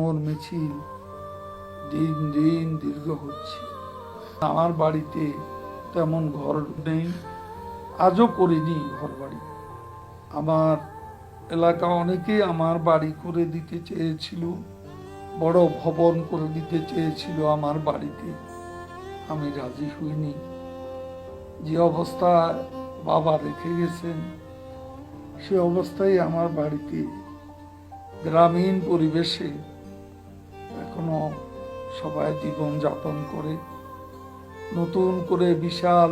ওর মিছিল দিন দিন দীর্ঘ হচ্ছে। আমার বাড়িতে তেমন ঘর নেই, আজও করিনি ঘর বাড়ি। আমার এলাকা অনেকে আমার বাড়ি করে দিতে চেয়েছিল, বড় ভবন করে দিতে চেয়েছিল আমার বাড়িতে, আমি রাজি হইনি। যে অবস্থায় বাবা রেখে গেছেন সে অবস্থায় আমার বাড়িতে গ্রামীণ পরিবেশে এখনো সবাই জীবন যাপন করে। নতুন করে বিশাল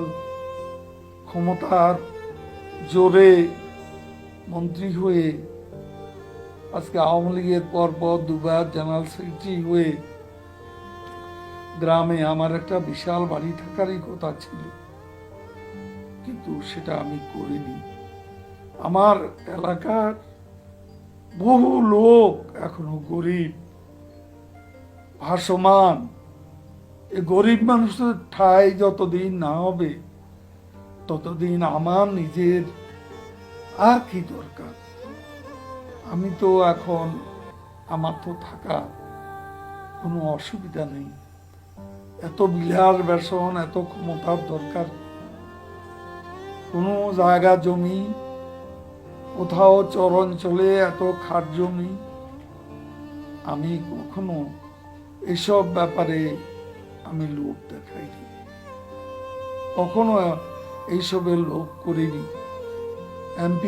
ক্ষমতার জোরে মন্ত্রী হয়ে, আজকে আওয়ামী লীগের পরপর দুবার জেনারেল সেক্রেটারি হয়ে গ্রামে আমার একটা বিশাল বাড়ি থাকারই কথা ছিল, কিন্তু সেটা আমি করিনি। আমার এলাকার বহু লোক এখনো গরিব, ভাসমান। এই গরিব মানুষের ঠাঁই যতদিন না হবে ততদিন আমার নিজের আর কি দরকার। আমি তো এখন, আমার তো থাকা কোনো অসুবিধা নেই। এত বিলাস বেসন, এত ক্ষমতার দরকার কোনো জায়গা জমি, কোথাও চরাঞ্চলে এত খাট জমি, আমি কখনো এসব ব্যাপারে আমি লোভ দেখাইনি, কখনো এইসবের লোভ করিনি। এমপি